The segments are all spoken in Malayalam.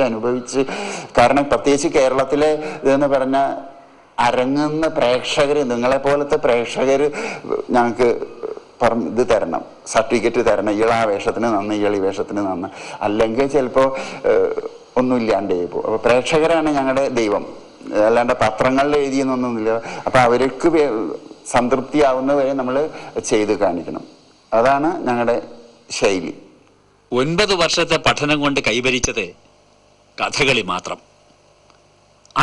അനുഭവിച്ച് കാരണം പ്രത്യേകിച്ച് കേരളത്തിലെ ഇതെന്ന് പറഞ്ഞാൽ അരങ്ങുന്ന പ്രേക്ഷകർ, നിങ്ങളെപ്പോലത്തെ പ്രേക്ഷകർ ഞങ്ങൾക്ക് ഇത് തരണം, സർട്ടിഫിക്കറ്റ് തരണം, ഇളാവേഷത്തിന് നന്ന്, ഇളി വേഷത്തിന് നന്ന്, അല്ലെങ്കിൽ ചിലപ്പോൾ ഒന്നുമില്ലാണ്ട് പോകും. അപ്പോൾ പ്രേക്ഷകരാണ് ഞങ്ങളുടെ ദൈവം, അല്ലാണ്ട് പത്രങ്ങളിൽ എഴുതിയെന്നൊന്നുമില്ല. അപ്പം അവർക്ക് സംതൃപ്തിയാവുന്നവരെ നമ്മൾ ചെയ്ത് കാണിക്കണം. അതാണ് ഞങ്ങളുടെ ശൈലി. 9 വർഷത്തെ പഠനം കൊണ്ട് കൈവരിച്ചത് കഥകളി മാത്രം.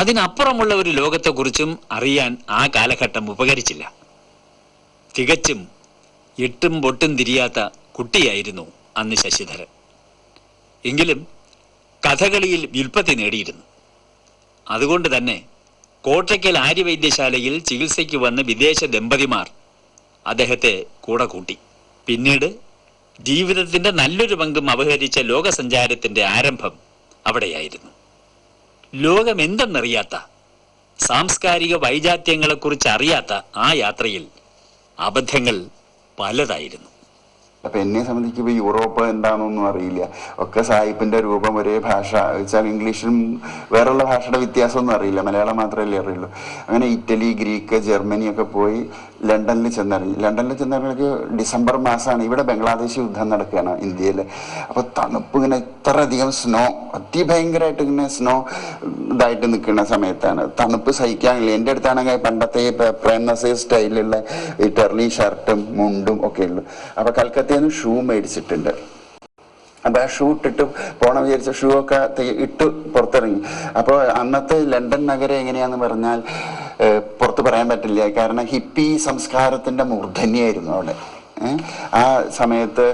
അതിനപ്പുറമുള്ള ഒരു ലോകത്തെക്കുറിച്ചും അറിയാൻ ആ കാലഘട്ടം ഉപകരിച്ചില്ല. തികച്ചും എട്ടും പൊട്ടും തിരിയാത്ത കുട്ടിയായിരുന്നു അന്ന് ശശിധരൻ. എങ്കിലും കഥകളിയിൽ വ്യുൽപ്പത്തി നേടിയിരുന്നു. അതുകൊണ്ട് തന്നെ കോട്ടയ്ക്കൽ ആര്യവൈദ്യശാലയിൽ ചികിത്സയ്ക്ക് വന്ന വിദേശ ദമ്പതിമാർ അദ്ദേഹത്തെ കൂടെ കൂട്ടി. പിന്നീട് ജീവിതത്തിന്റെ നല്ലൊരു പങ്കും അപഹരിച്ച ലോകസഞ്ചാരത്തിന്റെ ആരംഭം അവിടെയായിരുന്നു. ലോകം എന്തെന്നറിയാത്ത, സാംസ്കാരിക വൈജാത്യങ്ങളെക്കുറിച്ച് അറിയാത്ത ആ യാത്രയിൽ അബദ്ധങ്ങൾ പലതായിരുന്നു. അപ്പം എന്നെ സംബന്ധിക്കുമ്പോൾ യൂറോപ്പ് എന്താണെന്നൊന്നും അറിയില്ല. ഒക്കെ സായിപ്പിൻ്റെ രൂപം, ഒരേ ഭാഷ വെച്ചാൽ ഇംഗ്ലീഷിലും വേറെയുള്ള ഭാഷയുടെ വ്യത്യാസമൊന്നും അറിയില്ല, മലയാളം മാത്രമല്ലേ അറിയുള്ളൂ. അങ്ങനെ ഇറ്റലി, ഗ്രീക്ക്, ജർമ്മനിയൊക്കെ പോയി ലണ്ടനിൽ ചെന്നിറങ്ങി. ലണ്ടനിൽ ചെന്നിറങ്ങി ഡിസംബർ മാസമാണ്. ഇവിടെ ബംഗ്ലാദേശ് യുദ്ധം നടക്കുകയാണ് ഇന്ത്യയിൽ. അപ്പോൾ തണുപ്പ് ഇങ്ങനെ ഇത്രയധികം സ്നോ, അതിഭയങ്കരമായിട്ട് ഇങ്ങനെ സ്നോ ഇതായിട്ട് നിൽക്കുന്ന സമയത്താണ്. തണുപ്പ് സഹിക്കാനില്ല. എൻ്റെ അടുത്താണെങ്കിൽ പണ്ടത്തെ പ്രേംനസീർ സ്റ്റൈലിലുള്ള ഈ ടെർലി ഷർട്ടും മുണ്ടും ഒക്കെ ഉള്ളു. അപ്പോൾ കൽക്കത്തയിൽ നിന്ന് ഷൂ മേടിച്ചിട്ടുണ്ട്. അപ്പോൾ ആ ഷൂ ഇട്ടിട്ട് പോകണം വിചാരിച്ച ഷൂ ഒക്കെ ഇട്ട് പുറത്തിറങ്ങി. അപ്പോൾ അന്നത്തെ ലണ്ടൻ നഗരം എങ്ങനെയാന്ന് പറഞ്ഞാൽ പുറത്ത് പറയാൻ പറ്റില്ല. കാരണം ഹിപ്പി സംസ്കാരത്തിൻ്റെ മൂർധന്യായിരുന്നു അവിടെ. ആ സമയത്ത്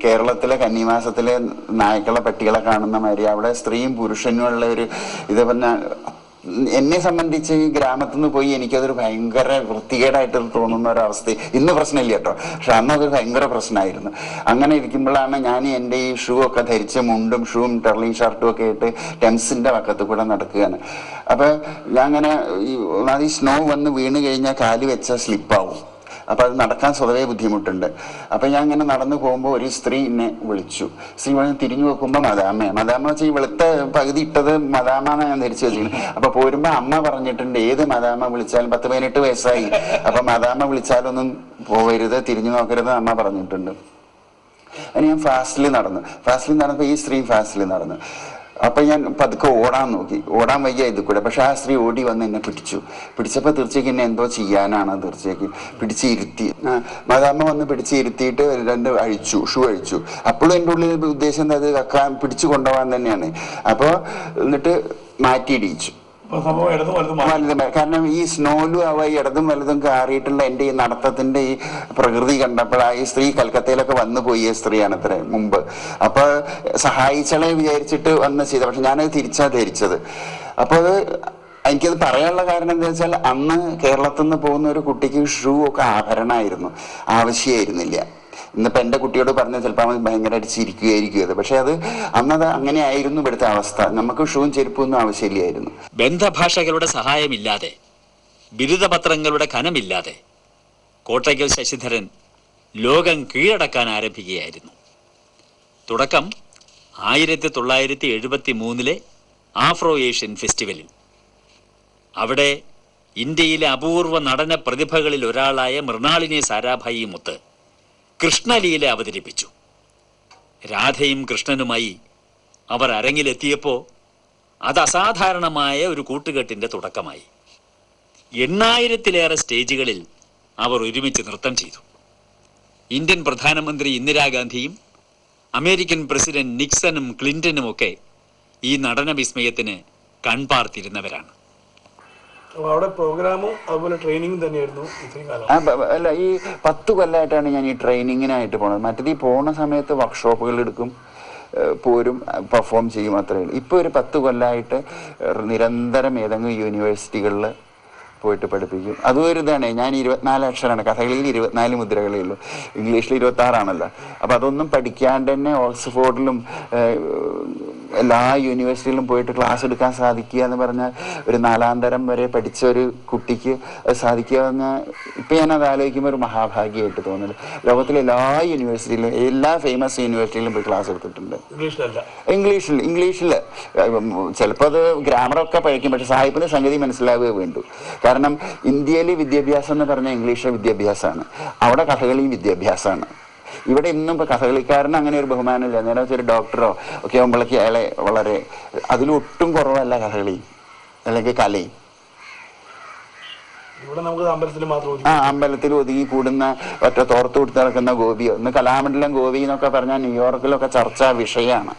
കേരളത്തിലെ കന്നിമാസത്തിലെ നായ്ക്കളെ പട്ടികളെ കാണുന്ന മാതിരി അവിടെ സ്ത്രീയും പുരുഷനുമുള്ള ഒരു ഇത് പറഞ്ഞാൽ, എന്നെ സംബന്ധിച്ച് ഈ ഗ്രാമത്തിൽ നിന്ന് പോയി എനിക്കതൊരു ഭയങ്കര വൃത്തികേടായിട്ട് തോന്നുന്ന ഒരവസ്ഥ. ഇന്ന് പ്രശ്നമില്ല കേട്ടോ, പക്ഷെ അന്നതൊരു ഭയങ്കര പ്രശ്നമായിരുന്നു. അങ്ങനെ ഇരിക്കുമ്പോഴാണ് ഞാൻ എൻ്റെ ഈ ഷൂ ഒക്കെ ധരിച്ച് മുണ്ടും ഷൂവും ടെർലി ഷർട്ടും ഒക്കെ ആയിട്ട് ടെംസിൻ്റെ പക്കത്ത് കൂടെ നടക്കുകയാണ്. അപ്പോൾ ഞാൻ അങ്ങനെ ഈ സ്നോ വന്ന് വീണ് കഴിഞ്ഞാൽ കാല് വെച്ചാൽ സ്ലിപ്പാവും. അപ്പം അത് നടക്കാൻ സ്വതവേ ബുദ്ധിമുട്ടുണ്ട്. അപ്പം ഞാൻ ഇങ്ങനെ നടന്നു പോകുമ്പോൾ ഒരു സ്ത്രീ എന്നെ വിളിച്ചു. സ്ത്രീ തിരിഞ്ഞു നോക്കുമ്പോൾ മദാമ വെച്ചാൽ ഈ വെളുത്ത പകുതി ഇട്ടത് മദാമാണ് ഞാൻ ധരിച്ചു വെച്ചിരിക്കുന്നത്. അപ്പം പോരുമ്പോൾ അമ്മ പറഞ്ഞിട്ടുണ്ട്, ഏത് മദാമ വിളിച്ചാലും 10-18 വയസ്സായി, അപ്പം മദാമ വിളിച്ചാലൊന്നും പോകരുത്, തിരിഞ്ഞു നോക്കരുത് അമ്മ പറഞ്ഞിട്ടുണ്ട്. അതിന് ഞാൻ ഫാസ്റ്റിൽ നടന്നപ്പോൾ ഈ സ്ത്രീ ഫാസ്റ്റിൽ നടന്നു. അപ്പം ഞാൻ പതുക്കെ ഓടാൻ വയ്യ ഇത് കൂടെ. പക്ഷെ ആ സ്ത്രീ ഓടി വന്ന് എന്നെ പിടിച്ചപ്പോൾ തീർച്ചയായും എന്നെ എന്തോ ചെയ്യാനാണ് തീർച്ചയായും പിടിച്ചിരുത്തി. മദാമ്മ വന്ന് പിടിച്ചിരുത്തിയിട്ട് 2 ഷൂ അഴിച്ചു. അപ്പോഴും എൻ്റെ ഉള്ളിൽ ഉദ്ദേശം അത് പിടിച്ചു കൊണ്ടുപോകാൻ തന്നെയാണ്. അപ്പോൾ എന്നിട്ട് മാറ്റിയിടിച്ചു. കാരണം ഈ സ്നോലും അവ ഇടതും വലതും കയറിയിട്ടുള്ള എൻ്റെ ഈ നടത്തത്തിന്റെ ഈ പ്രകൃതി കണ്ടപ്പോൾ ഈ സ്ത്രീ കൽക്കത്തയിലൊക്കെ വന്നു പോയ സ്ത്രീയാണ് അത്ര മുമ്പ്. അപ്പൊ സഹായിച്ചളെ വിചാരിച്ചിട്ട് വന്ന് ചെയ്ത, പക്ഷെ ഞാനത് തിരിച്ചാ ധരിച്ചത്. അപ്പോൾ അത് എനിക്കത് പറയാനുള്ള കാരണം എന്താ വെച്ചാൽ അന്ന് കേരളത്തിൽ നിന്ന് പോകുന്ന ഒരു കുട്ടിക്ക് ഷൂ ഒക്കെ ആഭരണമായിരുന്നു, ആവശ്യമായിരുന്നില്ല. ഇന്നിപ്പോൾ എൻ്റെ കുട്ടിയോട് പറഞ്ഞാൽ ചിലപ്പോൾ അവൻ ഭയങ്കരമായിട്ട് ചിരിക്കുകയായിരിക്കും അത്. പക്ഷെ അത് അന്നത് അങ്ങനെ ആയിരുന്നു ഇവിടുത്തെ അവസ്ഥ. നമുക്ക് ഷൂവും ചെരുപ്പൊന്നും ആവശ്യമില്ലായിരുന്നു. ബന്ധഭാഷകളുടെ സഹായമില്ലാതെ, ബിരുദപത്രങ്ങളുടെ ഖനമില്ലാതെ കോട്ടയ്ക്കൽ ശശിധരൻ ലോകം കീഴടക്കാൻ ആരംഭിക്കുകയായിരുന്നു. തുടക്കം 1973 ആഫ്രോ ഏഷ്യൻ ഫെസ്റ്റിവലിൽ. അവിടെ ഇന്ത്യയിലെ അപൂർവ നടന പ്രതിഭകളിൽ ഒരാളായ മൃണാളിനി സാരാഭായിയുമൊത്ത് കൃഷ്ണലീല അവതരിപ്പിച്ചു. രാധയും കൃഷ്ണനുമായി അവർ അരങ്ങിലെത്തിയപ്പോൾ അത് അസാധാരണമായ ഒരു കൂട്ടുകെട്ടിൻ്റെ തുടക്കമായി. 8000-ലേറെ സ്റ്റേജുകളിൽ അവർ ഒരുമിച്ച് നൃത്തം ചെയ്തു. ഇന്ത്യൻ പ്രധാനമന്ത്രി ഇന്ദിരാഗാന്ധിയും അമേരിക്കൻ പ്രസിഡന്റ് നിക്സണും ക്ലിന്റണും ഒക്കെ ഈ നടന വിസ്മയത്തിന് കൺപാർത്തിരുന്നവരാണ്. അവിടെ പ്രോഗ്രാമും അതുപോലെ ട്രെയിനിങ്ങും തന്നെയായിരുന്നു. അല്ല, ഈ 10 കൊല്ലമായിട്ടാണ് ഞാൻ ഈ ട്രെയിനിങ്ങിനായിട്ട് പോണത്. മറ്റേത് ഈ പോണ സമയത്ത് വർക്ക്ഷോപ്പുകൾ എടുക്കും, പോരും, പെർഫോം ചെയ്യും, അത്രയേ ഉള്ളൂ. ഇപ്പോൾ ഒരു 10 കൊല്ലമായിട്ട് നിരന്തരം ഏതെങ്കിലും യൂണിവേഴ്സിറ്റികളിൽ പോയിട്ട് പഠിപ്പിക്കും. അതും ഒരു ഇതാണ്. ഞാൻ 24 അക്ഷരമാണ്. കഥകളിയിൽ 24 മുദ്രകളേ ഉള്ളൂ. ഇംഗ്ലീഷിൽ 26 ആണല്ലോ. അപ്പം അതൊന്നും പഠിക്കാണ്ട് തന്നെ ഓക്സ്ഫോർഡിലും എല്ലാ യൂണിവേഴ്സിറ്റിയിലും പോയിട്ട് ക്ലാസ് എടുക്കാൻ സാധിക്കുക എന്ന് പറഞ്ഞാൽ ഒരു 4ാം തരം വരെ പഠിച്ച ഒരു കുട്ടിക്ക് അത് സാധിക്കുക പറഞ്ഞാൽ ഇപ്പം ഞാനത് ആലോചിക്കുമ്പോൾ ഒരു മഹാഭാഗ്യമായിട്ട് തോന്നുന്നത്. ലോകത്തിലെ എല്ലാ യൂണിവേഴ്സിറ്റിയിലും എല്ലാ ഫേമസ് യൂണിവേഴ്സിറ്റിയിലും പോയി ക്ലാസ് എടുത്തിട്ടുണ്ട്. ഇംഗ്ലീഷിൽ ചിലപ്പോൾ അത് ഗ്രാമറൊക്കെ പഠിക്കും, പക്ഷെ സാഹിബിന് സംഗതി മനസ്സിലാവുകയേ വേണ്ടു. കാരണം ഇന്ത്യയിൽ വിദ്യാഭ്യാസം എന്ന് പറഞ്ഞാൽ ഇംഗ്ലീഷ് വിദ്യാഭ്യാസമാണ്, അവിടെ കഥകളി വിദ്യാഭ്യാസമാണ്. ഇവിടെ ഇന്നും ഇപ്പോൾ കഥകളിക്കാരന് അങ്ങനെ ഒരു ബഹുമാനമില്ല. നേരെ വെച്ചൊരു ഡോക്ടറോ ഒക്കെ ആകുമ്പോഴേക്ക് അയാളെ വളരെ അതിലൊട്ടും കുറവല്ല കഥകളി അല്ലെങ്കിൽ കലയും. അമ്പലത്തിൽ ഒതുങ്ങി കൂടുന്ന ഒറ്റ തോർത്ത് കൊടുത്ത് നടക്കുന്ന ഗോപിയോ, ഇന്ന് കലാമണ്ഡലം ഗോപി എന്നൊക്കെ പറഞ്ഞാൽ ന്യൂയോർക്കിലൊക്കെ ചർച്ചാ വിഷയമാണ്.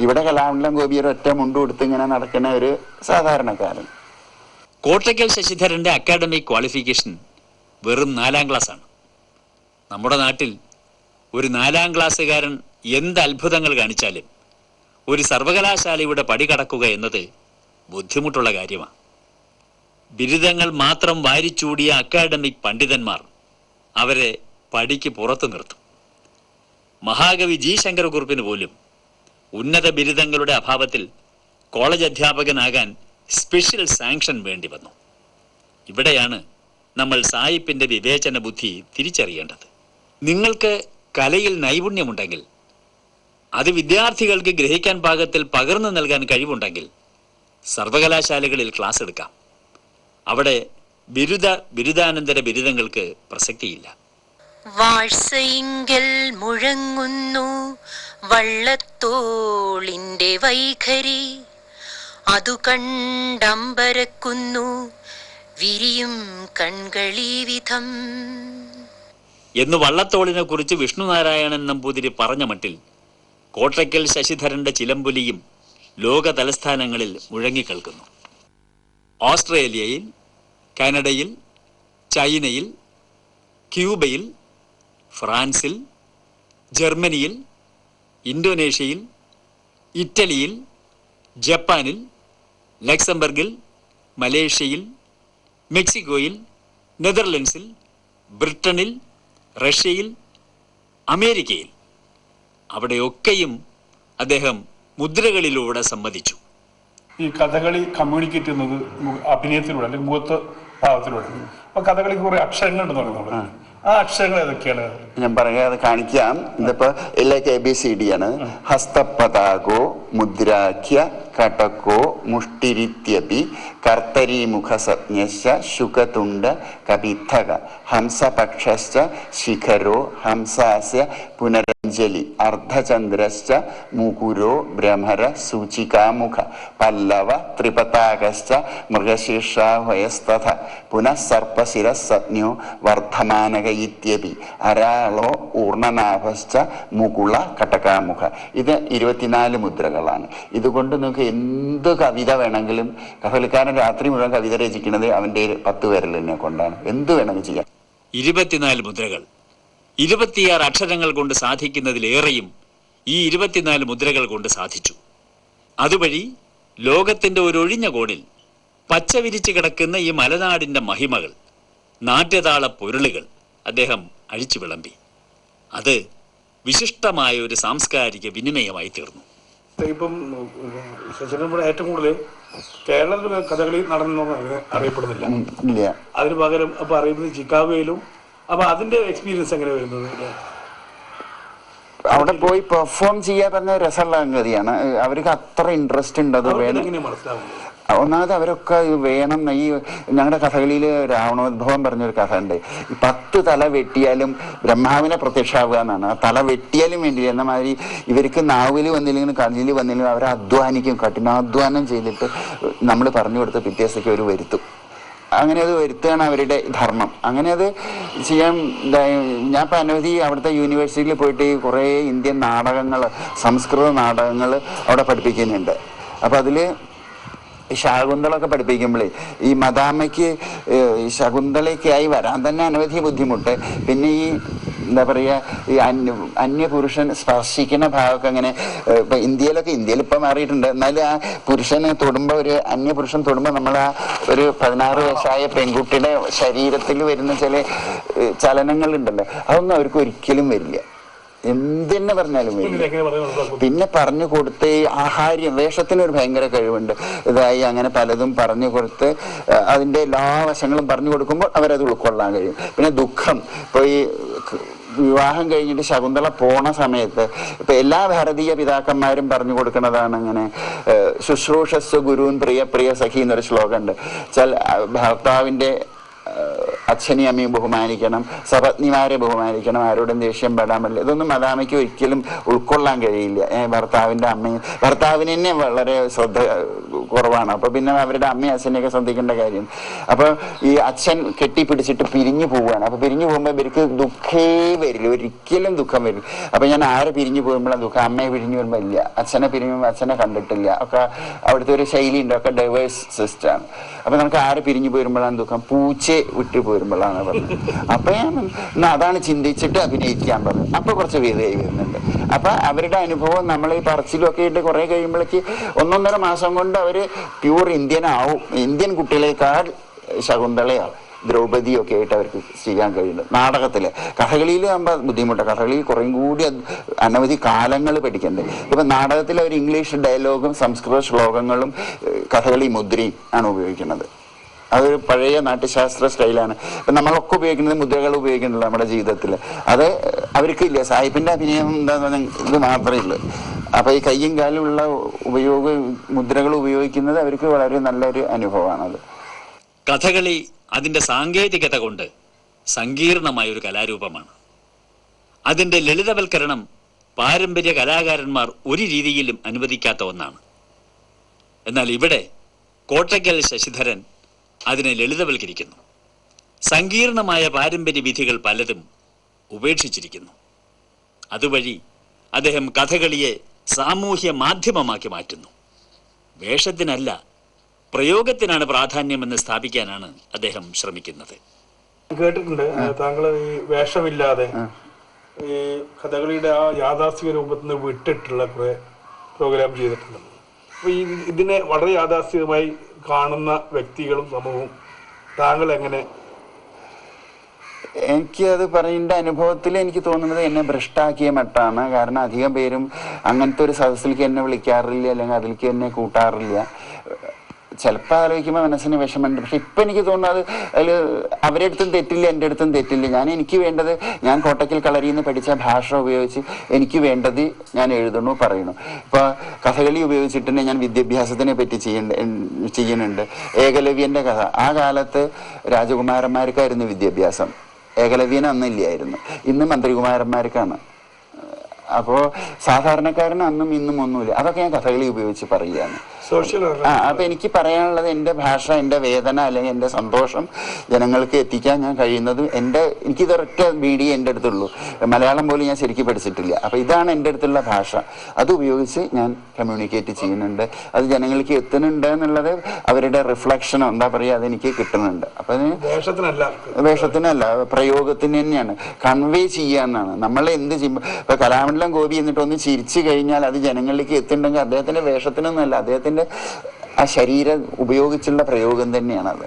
ഇവിടെ കലാമണ്ഡലം ഗോപി ഒരു ഒറ്റ മുണ്ട് കൊടുത്ത് ഇങ്ങനെ നടക്കുന്ന ഒരു സാധാരണക്കാരൻ. കോട്ടയ്ക്കൽ ശശിധരന്റെ അക്കാഡമിക് ക്വാളിഫിക്കേഷൻ വെറും 4ാം ക്ലാസ്സാണ്. നമ്മുടെ നാട്ടിൽ ഒരു 4ാം ക്ലാസ്സുകാരൻ എന്ത് അത്ഭുതങ്ങൾ കാണിച്ചാലും ഒരു സർവകലാശാലയുടെ പടി കടക്കുക എന്നത് ബുദ്ധിമുട്ടുള്ള കാര്യമാണ്. ബിരുദങ്ങൾ മാത്രം വാരിച്ചൂടിയ അക്കാഡമിക് പണ്ഡിതന്മാർ അവരെ പടിക്ക് പുറത്തു നിർത്തും. മഹാകവി ജി ശങ്കരക്കുറുപ്പിന് പോലും ഉന്നത ബിരുദങ്ങളുടെ അഭാവത്തിൽ കോളേജ് അധ്യാപകനാകാൻ സ്പെഷ്യൽ സാങ്ഷൻ വേണ്ടി വന്നു. ഇവിടെയാണ് നമ്മൾ സായിപ്പിന്റെ വിവേചന ബുദ്ധി തിരിച്ചറിയേണ്ടത്. നിങ്ങൾക്ക് കലയിൽ നൈപുണ്യമുണ്ടെങ്കിൽ, അത് വിദ്യാർത്ഥികൾക്ക് ഗ്രഹിക്കാൻ പാകത്തിൽ പകർന്നു നൽകാൻ കഴിവുണ്ടെങ്കിൽ സർവകലാശാലകളിൽ ക്ലാസ് എടുക്കാം. അവിടെ ബിരുദാനന്തര ബിരുദങ്ങൾക്ക് പ്രസക്തിയില്ല. വാഴ്സയിങ്കൽ മുഴങ്ങുന്നു വള്ളത്തോളിന്റെ വൈഖരി, അതു കണ്ടമ്പരക്കുന്നു വിരിയും കൺകളീ വിധം എന്ന് വള്ളത്തോളിനെ കുറിച്ച് വിഷ്ണുനാരായണൻ നമ്പൂതിരി പറഞ്ഞ മട്ടിൽ കോട്ടയ്ക്കൽ ശശിധരന്റെ ചിലമ്പുലിയും ലോക തലസ്ഥാനങ്ങളിൽ മുഴങ്ങിക്കേൾക്കുന്നു. ഓസ്ട്രേലിയയിൽ, കാനഡയിൽ, ചൈനയിൽ, ക്യൂബയിൽ, ഫ്രാൻസിൽ, ജർമ്മനിയിൽ, ഇന്തോനേഷ്യയിൽ, ഇറ്റലിയിൽ, ജപ്പാനിൽ, ലക്സംബർഗിൽ, മലേഷ്യയിൽ, മെക്സിക്കോയിൽ, നെതർലൻഡ്സിൽ, ബ്രിട്ടനിൽ, റഷ്യയിൽ, അമേരിക്കയിൽ, അവിടെയൊക്കെയും അദ്ദേഹം മുദ്രകളിലൂടെ സമ്മതിച്ചു. ഈ കഥകളി കമ്മ്യൂണിക്കേറ്റ് ചെയ്യുന്നത് അഭിനയത്തിലൂടെ അല്ലെങ്കിൽ മുഖത്ത് ഭാവത്തിലൂടെ. അപ്പൊ കഥകളിക്ക് കുറെ അക്ഷരങ്ങൾ ഉണ്ടെന്ന് പറയുന്നത്, ആ അക്ഷരങ്ങൾ ഏതൊക്കെയാണ്? ഞാൻ പറയാതെ കാണിക്കാം. ഇതിപ്പോ എല്ലാവർക്കും ABCD ആണ്. ഹസ്തപതാകോ മുദ്രാഖ്യ കടകോ മുഷ്ടിരിത്യപി കർത്തരീമുഖസജ്ഞശ്ച ശുകതുണ്ഡ കപിത്തക ഹംസപക്ഷശ്ച ശിഖരോ ഹംസാസ്യ പുനരഞ്ജലി അർദ്ധചന്ദ്രശ്ച മുകുരോ ഭ്രമര സൂചികാമുഖ പല്ലവ ത്രിപതാകശ്ച മൃഗശീർഷാഹയസ്തഥ പുനഃ സർപ്പശിരസജ്ഞോ വർദ്ധമാനക ഇത്യപി അരാളോ ഊർണനാഭശ്ച മുകുള കടകാമുഖ. ഇത് 24 മുദ്രകളാണ്. ഇതുകൊണ്ട് നിങ്ങൾക്ക് എന്ത് കവിത വേണമെങ്കിലും, കഥകളിക്കാരൻ രാത്രി മുഴുവൻ കവിത രചിക്കുന്നത് അവന്റെ 10 വിരലിനെ കൊണ്ടാണ്. എന്ത് വേണമെങ്കിൽ ചെയ്യാം. 24 മുദ്രകൾ 26 അക്ഷരങ്ങൾ കൊണ്ട് സാധിക്കുന്നതിലേറെയും ഈ 24 മുദ്രകൾ കൊണ്ട് സാധിച്ചു. അതുവഴി ലോകത്തിന്റെ ഒരു ഒഴിഞ്ഞ കോണിൽ പച്ച വിരിച്ചു കിടക്കുന്ന ഈ മലനാടിന്റെ മഹിമകൾ, നാട്യതാള പൊരുളുകൾ അദ്ദേഹം അഴിച്ചു വിളമ്പി. അത് വിശിഷ്ടമായ ഒരു സാംസ്കാരിക വിനിമയമായി തീർന്നു. ഇപ്പം ശശിധരൻ ഏറ്റവും കൂടുതൽ കേരളത്തിൽ കഥകളി നടന്നൊന്നും അറിയപ്പെടുന്നില്ല. അതിന് പകരം അപ്പൊ അറിയുന്നത് ചിക്കാഗോയിലും. അപ്പൊ അതിന്റെ എക്സ്പീരിയൻസ് എങ്ങനെ വരുന്നത്? അവിടെ പോയി പെർഫോം ചെയ്യാൻ പറഞ്ഞ രസമുള്ള സംഗതിയാണ്. അവർക്ക് അത്ര ഇൻട്രസ്റ്റ് ഉണ്ട്. അത് വേണം. ഒന്നാമത് അവരൊക്കെ വേണം. ഈ ഞങ്ങളുടെ കഥകളിയിൽ രാവണോദ്ഭവം പറഞ്ഞൊരു കഥ ഉണ്ട്. ഈ 10 തല വെട്ടിയാലും ബ്രഹ്മാവിനെ പ്രത്യക്ഷമാവുക എന്നാണ്. ആ തല വെട്ടിയാലും വേണ്ടിയില്ല. എന്ന മാതിരി ഇവർക്ക് നാവിൽ വന്നില്ലെങ്കിലും കണ്ണിൽ വന്നില്ലെങ്കിലും അവർ അധ്വാനിക്കും. കഠിനാധ്വാനം ചെയ്തിട്ട് നമ്മൾ പറഞ്ഞു കൊടുത്ത് പിറ്റേ ദിവസത്തേക്ക് അവർ വരുത്തും. അങ്ങനെ അത് വരുത്തുകയാണ് അവരുടെ ധർമ്മം. അങ്ങനെ അത് ചെയ്യാൻ ഞാൻ ഇപ്പം അനവധി അവിടുത്തെ യൂണിവേഴ്സിറ്റിയിൽ പോയിട്ട് കുറേ ഇന്ത്യൻ നാടകങ്ങൾ, സംസ്കൃത നാടകങ്ങൾ അവിടെ പഠിപ്പിക്കുന്നുണ്ട്. അപ്പം അതിൽ ശകുന്തളൊക്കെ പഠിപ്പിക്കുമ്പോഴേ ഈ മദാമ്മയ്ക്ക് ശകുന്തളയ്ക്കായി വരാൻ തന്നെ അനവധി ബുദ്ധിമുട്ട്. പിന്നെ ഈ എന്താ പറയുക, ഈ അന്യപുരുഷൻ സ്പർശിക്കുന്ന ഭാഗമൊക്കെ അങ്ങനെ ഇപ്പം ഇന്ത്യയിൽ ഇപ്പം മാറിയിട്ടുണ്ട്. എന്നാലും ആ പുരുഷനെ തൊടുമ്പോൾ, ഒരു അന്യപുരുഷൻ തൊടുമ്പോൾ നമ്മൾ ആ ഒരു 16 വയസ്സായ പെൺകുട്ടിയുടെ ശരീരത്തിൽ വരുന്ന ചില ചലനങ്ങളുണ്ടല്ലോ, അതൊന്നും അവർക്ക് ഒരിക്കലും വരില്ല. എന്തെന്നെ പറഞ്ഞാലും പിന്നെ എങ്ങനെ പറയാൻ മനസ്സിലാക്കും? പിന്നെ പറഞ്ഞു കൊടുത്ത് ഈ ആഹാര്യം വേഷത്തിനൊരു ഭയങ്കര കഴിവുണ്ട്. ഇതായി അങ്ങനെ പലതും പറഞ്ഞു കൊടുത്ത് അതിൻ്റെ എല്ലാ വശങ്ങളും പറഞ്ഞു കൊടുക്കുമ്പോൾ അവരത് ഉൾക്കൊള്ളാൻ കഴിയും. പിന്നെ ദുഃഖം, ഇപ്പോൾ ഈ വിവാഹം കഴിഞ്ഞിട്ട് ശകുന്തള പോണ സമയത്ത് ഇപ്പൊ എല്ലാ ഭാരതീയ പിതാക്കന്മാരും പറഞ്ഞു കൊടുക്കുന്നതാണ് ഇങ്ങനെ ശുശ്രൂഷസ് ഗുരുവിൻ പ്രിയ പ്രിയ സഖി എന്നൊരു ശ്ലോകമുണ്ട്. ഭർത്താവിൻ്റെ അച്ഛനെയും അമ്മയും ബഹുമാനിക്കണം, സപത്നിമാരെ ബഹുമാനിക്കണം, ആരോടും ദേഷ്യം പെടാൻ പറ്റില്ല. ഇതൊന്നും മദാമയ്ക്ക് ഒരിക്കലും ഉൾക്കൊള്ളാൻ കഴിയില്ല. ഭർത്താവിൻ്റെ അമ്മയും ഭർത്താവിന് തന്നെ വളരെ ശ്രദ്ധ കുറവാണ്. അപ്പോൾ പിന്നെ അവരുടെ അമ്മയും അച്ഛനെയൊക്കെ ശ്രദ്ധിക്കേണ്ട കാര്യം. അപ്പോൾ ഈ അച്ഛൻ കെട്ടിപ്പിടിച്ചിട്ട് പിരിഞ്ഞു പോവുകയാണ്. അപ്പോൾ പിരിഞ്ഞു പോകുമ്പോൾ ഇവർക്ക് ദുഃഖേ വരില്ല, ഒരിക്കലും ദുഃഖം വരില്ല. അപ്പോൾ ഞാൻ ആരെ പിരിഞ്ഞു പോകുമ്പോഴാണ് ദുഃഖം? അമ്മയെ പിരിഞ്ഞു വരുമ്പോൾ ഇല്ല, അച്ഛനെ പിരിഞ്ഞുമ്പോൾ അച്ഛനെ കണ്ടിട്ടില്ല. ഒക്കെ അവിടുത്തെ ഒരു ശൈലിയുണ്ട്, ഒക്കെ ഡൈവേഴ്സ് സിസ്റ്റമാണ്. അപ്പോൾ നമുക്ക് ആരെ പിരിഞ്ഞു പോരുമ്പോഴാണ് ദുഃഖം? പൂച്ചയെ വിട്ടു പോരുമ്പോഴാണ് പറഞ്ഞത്. അപ്പൊ ഞാൻ അതാണ് ചിന്തിച്ചിട്ട് അഭിനയിക്കാൻ പറഞ്ഞു. അപ്പൊ കുറച്ച് വേദയായി വരുന്നുണ്ട്. അപ്പൊ അവരുടെ അനുഭവം നമ്മൾ ഈ പറച്ചിലൊക്കെ ഇട്ട് കുറെ കഴിയുമ്പോഴേക്ക് 1.5 മാസം കൊണ്ട് അവര് പ്യൂർ ഇന്ത്യൻ ആവും. ഇന്ത്യൻ കുട്ടികളെക്കാൾ ശകുന്തളയാവും, ദ്രൗപദിയൊക്കെ ആയിട്ട് അവർക്ക് ചെയ്യാൻ കഴിയുന്നുണ്ട്. നാടകത്തില് കഥകളിയിൽ ആകുമ്പോൾ ബുദ്ധിമുട്ടാണ്. കഥകളിയിൽ കുറേയും കൂടി അനവധി കാലങ്ങൾ പഠിക്കണ്ടേ. ഇപ്പൊ നാടകത്തിൽ അവർ ഇംഗ്ലീഷ് ഡയലോഗും സംസ്കൃത ശ്ലോകങ്ങളും കഥകളി മുദ്രയും ആണ് ഉപയോഗിക്കുന്നത്. അതൊരു പഴയ നാട്യശാസ്ത്ര സ്റ്റൈലാണ്. ഇപ്പം നമ്മളൊക്കെ ഉപയോഗിക്കുന്നത് മുദ്രകൾ ഉപയോഗിക്കുന്നുണ്ട് നമ്മുടെ ജീവിതത്തിൽ. അത് അവർക്കില്ല. സാഹിബിൻ്റെ അഭിനയം എന്താന്ന് പറഞ്ഞാൽ ഇത് മാത്രമേ ഉള്ളൂ. അപ്പോൾ ഈ കയ്യും കാലുമുള്ള മുദ്രകൾ ഉപയോഗിക്കുന്നത് അവർക്ക് വളരെ നല്ലൊരു അനുഭവമാണത്. കഥകളി അതിൻ്റെ സാങ്കേതികത കൊണ്ട് സങ്കീർണമായ ഒരു കലാരൂപമാണ്. അതിൻ്റെ ലളിതവൽക്കരണം പാരമ്പര്യ കലാകാരന്മാർ ഒരു രീതിയിലും അനുവദിക്കാത്ത ഒന്നാണ്. എന്നാൽ ഇവിടെ കോട്ടയ്ക്കൽ ശശിധരൻ അതിനെ ലളിതവൽക്കരിക്കുന്നു. സങ്കീർണമായ പാരമ്പര്യ വിധികൾ പലതും ഉപേക്ഷിച്ചിരിക്കുന്നു. അതുവഴി അദ്ദേഹം കഥകളിയെ സാമൂഹ്യ മാധ്യമമാക്കി മാറ്റുന്നു. വേഷത്തിനല്ല, പ്രയോഗത്തിനാണ് പ്രാധാന്യമെന്ന് സ്ഥാപിക്കാനാണ് അദ്ദേഹം ശ്രമിക്കുന്നത്. കേട്ടിട്ടുണ്ട് താങ്കൾ ഈ വേഷമില്ലാതെ ഈ കഥകളിയുടെ ആ യാഥാസ്ഥിക രൂപത്തിൽ നിന്ന് വിട്ടിട്ടുള്ള കുറെ പ്രോഗ്രാം ചെയ്തിട്ടുണ്ട്. അപ്പൊ ഈ ഇതിനെ വളരെ യാഥാസ്ഥികമായി കാണുന്ന വ്യക്തികളും സമൂഹവും താങ്കൾ എങ്ങനെ? എനിക്കത് പറയേണ്ട അനുഭവത്തിൽ എനിക്ക് തോന്നുന്നത് എന്നെ ഭ്രഷ്ടാക്കിയ മട്ടാണ്. കാരണം അധികം പേരും അങ്ങനത്തെ ഒരു സദസ്സിലേക്ക് എന്നെ വിളിക്കാറില്ല, അല്ലെങ്കിൽ അതിലേക്ക് എന്നെ കൂട്ടാറില്ല. ചിലപ്പോൾ ആലോചിക്കുമ്പോൾ മനസ്സിന് വിഷമമുണ്ട്. പക്ഷെ ഇപ്പം എനിക്ക് തോന്നുന്നത് അതിൽ അവരുടെ അടുത്തും തെറ്റില്ല, എൻ്റെ അടുത്തും തെറ്റില്ല. എനിക്ക് വേണ്ടത് ഞാൻ കോട്ടയ്ക്കൽ കളരിയിൽ നിന്ന് പഠിച്ച ഭാഷ ഉപയോഗിച്ച് എനിക്ക് വേണ്ടത് ഞാൻ എഴുതണു, പറയണു. ഇപ്പോൾ കഥകളി ഉപയോഗിച്ചിട്ട് ഞാൻ വിദ്യാഭ്യാസത്തിനെ പറ്റി ചെയ്യുന്നുണ്ട്. ഏകലവ്യൻ്റെ കഥ, ആ കാലത്ത് രാജകുമാരന്മാർക്കായിരുന്നു വിദ്യാഭ്യാസം, ഏകലവ്യന് അന്നില്ലായിരുന്നു. ഇന്ന് മന്ത്രികുമാരന്മാർക്കാണ്. അപ്പോൾ സാധാരണക്കാരന് അന്നും ഇന്നും ഒന്നുമില്ല. അതൊക്കെ ഞാൻ കഥകളി ഉപയോഗിച്ച് പറയുകയാണ്. അപ്പൊ എനിക്ക് പറയാനുള്ളത് എൻ്റെ ഭാഷ, എൻ്റെ വേദന അല്ലെങ്കിൽ എൻ്റെ സന്തോഷം ജനങ്ങൾക്ക് എത്തിക്കാൻ ഞാൻ കഴിയുന്നതും എനിക്കിതൊരൊറ്റ മീഡിയ എൻ്റെ അടുത്തുള്ളൂ. മലയാളം പോലും ഞാൻ ശരിക്കും പഠിച്ചിട്ടില്ല. അപ്പൊ ഇതാണ് എൻ്റെ അടുത്തുള്ള ഭാഷ. അത് ഉപയോഗിച്ച് ഞാൻ കമ്മ്യൂണിക്കേറ്റ് ചെയ്യുന്നുണ്ട്. അത് ജനങ്ങൾക്ക് എത്തുന്നുണ്ട് എന്നുള്ളത് അവരുടെ റിഫ്ലക്ഷനോ എന്താ പറയുക, അതെനിക്ക് കിട്ടുന്നുണ്ട്. അപ്പൊ വേഷത്തിനല്ല, പ്രയോഗത്തിന് തന്നെയാണ്, കൺവേ ചെയ്യാന്നാണ്. നമ്മൾ എന്ത് ചെയ്യുമ്പോൾ ഇപ്പൊ കലാമണ്ഡലം ഗോപി എന്നിട്ട് ഒന്ന് ചിരിച്ചു കഴിഞ്ഞാൽ അത് ജനങ്ങളിലേക്ക് എത്തുന്നുണ്ടെങ്കിൽ അദ്ദേഹത്തിന്റെ വേഷത്തിനൊന്നുമല്ല, അദ്ദേഹത്തിന്റെ ആ ശരീരം ഉപയോഗിച്ചുള്ള പ്രയോഗം തന്നെയാണത്.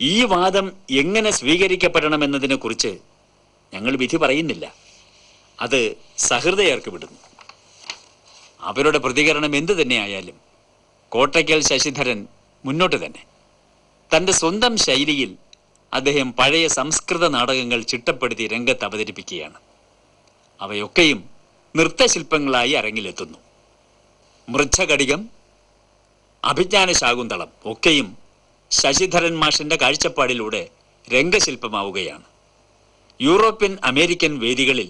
ഈ വാദം എങ്ങനെ സ്വീകരിക്കപ്പെടണമെന്നതിനെ കുറിച്ച് ഞങ്ങൾ വിധി പറയുന്നില്ല. അത് സഹൃദയർക്ക് വിടുന്നു. അവരുടെ പ്രതികരണം എന്തു തന്നെയായാലും കോട്ടയ്ക്കൽ ശശിധരൻ മുന്നോട്ട് തന്നെ. തൻ്റെ സ്വന്തം ശൈലിയിൽ അദ്ദേഹം പഴയ സംസ്കൃത നാടകങ്ങൾ ചിട്ടപ്പെടുത്തി രംഗത്ത് അവതരിപ്പിക്കുകയാണ്. അവയൊക്കെയും നൃത്തശില്പങ്ങളായി അരങ്ങിലെത്തുന്നു. മൃച്ഛകടികം, അഭിജ്ഞാന ശാകുന്തളം ഒക്കെയും ശശിധരൻ മാഷിന്റെ കാഴ്ചപ്പാടിലൂടെ രംഗശില്പമാവുകയാണ്. യൂറോപ്യൻ അമേരിക്കൻ വേദികളിൽ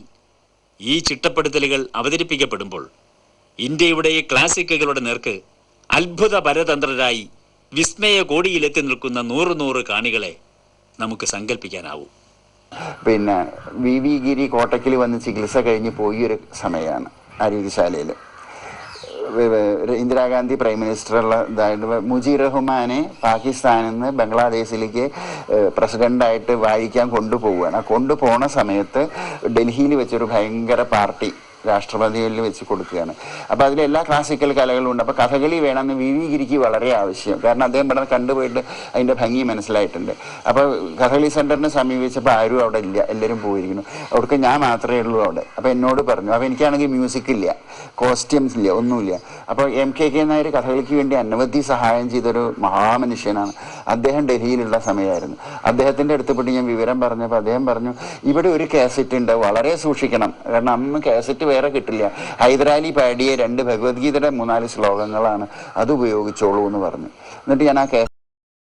ഈ ചിട്ടപ്പെടുത്തലുകൾ അവതരിപ്പിക്കപ്പെടുമ്പോൾ ഇന്ത്യയുടെ ഈ ക്ലാസിക്കുകളുടെ നേർക്ക് അത്ഭുത പരതന്ത്രരായി വിസ്മയ കോടിയിലെത്തി നിൽക്കുന്ന 100 കാണികളെ നമുക്ക് സങ്കല്പിക്കാനാവും. പിന്നെ വി ഗിരി കോട്ടയ്ക്കൽ വന്ന് ചികിത്സ കഴിഞ്ഞ് പോയൊരു സമയമാണ് ആരോഗ്യശാലയിൽ. ഇന്ദിരാഗാന്ധി പ്രൈം മിനിസ്റ്ററുള്ള മുജീർ റഹ്മാനെ പാകിസ്ഥാനിൽ നിന്ന് ബംഗ്ലാദേശിലേക്ക് പ്രസിഡന്റായിട്ട് വായിക്കാൻ കൊണ്ടുപോവുകയാണ്. കൊണ്ടുപോണ സമയത്ത് ഡൽഹിയിൽ വെച്ചൊരു ഭയങ്കര പാർട്ടി രാഷ്ട്രപതിയിൽ വെച്ച് കൊടുക്കുകയാണ്. അപ്പോൾ അതിൽ എല്ലാ ക്ലാസിക്കൽ കലകളും ഉണ്ട്. അപ്പോൾ കഥകളി വേണമെന്ന് വി ഗിരിക്ക് വളരെ ആവശ്യം. കാരണം അദ്ദേഹം ഇവിടെ കണ്ടുപോയിട്ട് അതിൻ്റെ ഭംഗി മനസ്സിലായിട്ടുണ്ട്. അപ്പോൾ കഥകളി സെൻറ്ററിനെ സമീപിച്ചപ്പോൾ ആരും അവിടെ ഇല്ല, എല്ലാവരും പോയിരിക്കുന്നു. അവിടേക്ക് ഞാൻ മാത്രമേ ഉള്ളൂ അവിടെ. അപ്പോൾ എന്നോട് പറഞ്ഞു. അപ്പോൾ എനിക്കാണെങ്കിൽ മ്യൂസിക് ഇല്ല, കോസ്റ്റ്യൂംസ് ഇല്ല, ഒന്നുമില്ല. അപ്പോൾ MK നായർ കഥകളിക്ക് വേണ്ടി അനവധി സഹായം ചെയ്തൊരു മഹാമനുഷ്യനാണ്. അദ്ദേഹം ഡൽഹിയിലുള്ള സമയമായിരുന്നു. അദ്ദേഹത്തിൻ്റെ അടുത്ത് പോയിട്ട് ഞാൻ വിവരം പറഞ്ഞപ്പോൾ അദ്ദേഹം പറഞ്ഞു, ഇവിടെ ഒരു കാസറ്റ് ഉണ്ട്, വളരെ സൂക്ഷിക്കണം. കാരണം അന്ന് കാസറ്റ് വേറെ കിട്ടില്ല. ഹൈദരാലി പാടിയ 2 ഭഗവത്ഗീതയുടെ 3-4 ശ്ലോകങ്ങളാണ്, അത് ഉപയോഗിച്ചോളൂ എന്ന് പറഞ്ഞു. എന്നിട്ട് ഞാൻ ആ